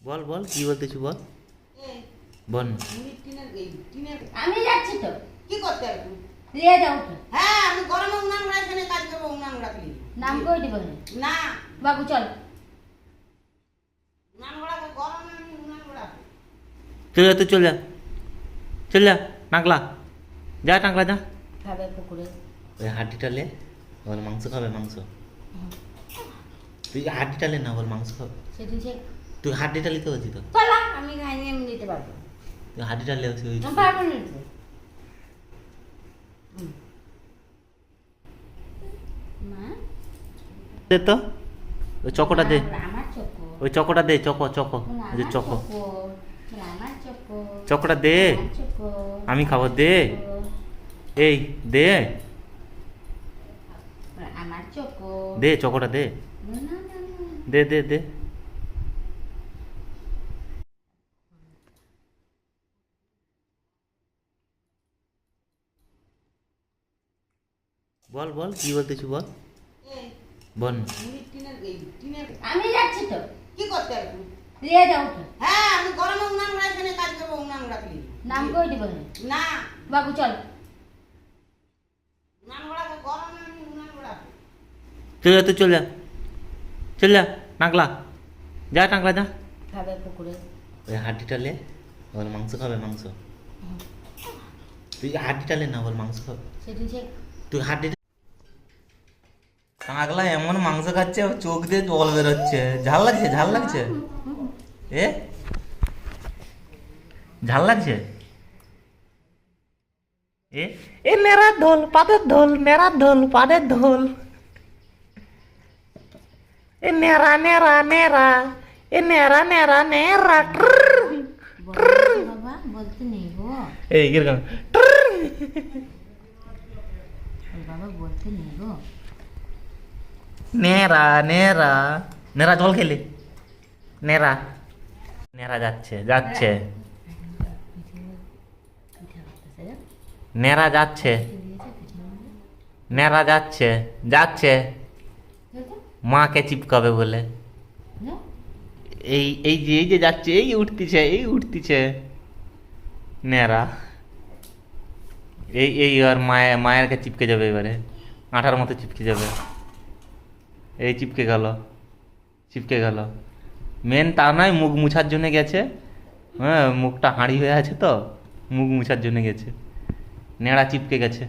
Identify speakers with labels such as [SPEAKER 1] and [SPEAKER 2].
[SPEAKER 1] বল বল কি বলতেছি বল বল না।
[SPEAKER 2] আমি যাচ্ছি তো।
[SPEAKER 3] কি করতে হবে?
[SPEAKER 2] লিয়ে যাও তো।
[SPEAKER 3] হ্যাঁ, আমি গরমে উনান গুঁড়া এখানে কাজ করবো, উনান গুঁড়া কিনে।
[SPEAKER 2] নাম করে দিব
[SPEAKER 3] না,
[SPEAKER 2] বাবু চল।
[SPEAKER 3] উনান গুঁড়া গরমে আমি উনান গুঁড়া।
[SPEAKER 1] চল যা তুই চল যা চল যা টাকলা যা টাকলা যা।
[SPEAKER 2] খাবে পুকুরে।
[SPEAKER 1] ওই হাড্ডিটা লে বল মাংস খাবে মাংস। তুই হাড্ডিটা লে না বল মাংস খাবে।
[SPEAKER 2] সেদিন সে
[SPEAKER 1] তুই হাড্ডিটা নিতে বলছি তো।
[SPEAKER 2] চলা আমি খাইনি আমি নিতে পারবো।
[SPEAKER 1] তুই হাড্ডিটা লে ওই
[SPEAKER 2] আমি পারবো না নিতে। মা
[SPEAKER 1] দে তো ওই চকোটা দে
[SPEAKER 2] আমার চকো।
[SPEAKER 1] ওই চকোটা দে চকো চকো ওই যে চকো
[SPEAKER 2] আমার চকো।
[SPEAKER 1] চকোটা দে
[SPEAKER 2] আমার চকো।
[SPEAKER 1] আমি খাবো দে এই দে
[SPEAKER 2] আমার চকো।
[SPEAKER 1] দে চকোটা দে
[SPEAKER 2] না না না না।
[SPEAKER 1] দে দে দে বল বল কি বলতেছি বল বল না।
[SPEAKER 2] আমি যাচ্ছি তো।
[SPEAKER 3] কি করতে হবে?
[SPEAKER 2] লিয়ে যাও তো।
[SPEAKER 3] হ্যাঁ, আমি গরমে উনান গুঁড়া এখানে কাজ করবো, উনান গুঁড়া কিনে।
[SPEAKER 2] নাম করে দিব
[SPEAKER 3] না,
[SPEAKER 2] বাবু চল।
[SPEAKER 3] উনান গুঁড়া গরমে আমি উনান গুঁড়া।
[SPEAKER 1] চল যা তুই চল যা চল যা টাকলা যা টাকলা যা।
[SPEAKER 2] খাবে পুকুরে।
[SPEAKER 1] ওই হাড্ডিটা লে বল মাংস খাবে মাংস। তুই হাড্ডিটা লে না বল মাংস খাবে।
[SPEAKER 2] সেদিন সে
[SPEAKER 1] তুই হাড্ডিটা টাকলা এমন মাংস খাচ্ছে ওর চোখ দিয়ে জল বেরোচ্ছে। ঝাল লাগছে ঝাল লাগছে এ ঝাল লাগছে এ এ নেড়ার ঢোল পাদের ঢোল নেড়ার ঢোল পাদের ঢোল এ নেড়া নেড়া নেড়া এ নেড়া নেড়া নেড়া
[SPEAKER 2] বাবা বলতে নেই গো।
[SPEAKER 1] এই কিরকম
[SPEAKER 2] বাবা বলতে নেই গো।
[SPEAKER 1] নেড়া নেড়া নেড়া জল খেলে নেড়া নেড়া যাচ্ছে যাচ্ছে নেড়া যাচ্ছে নেড়া যাচ্ছে যাচ্ছে মাকে চিপকাবে বলে এই যে যাচ্ছে এই উঠতিছে নেড়া এই আর মায়েরকে চিপকে যাবে এবারে আঠার মতো চিপকে যাবে এই চিপকে গেল মেন তা নয় মুখ মুছার জন্য গেছে। হ্যাঁ মুখটা হাঁড়ি হয়ে আছে তো মুখ মুছার জন্য গেছে নেড়া চিপকে গেছে।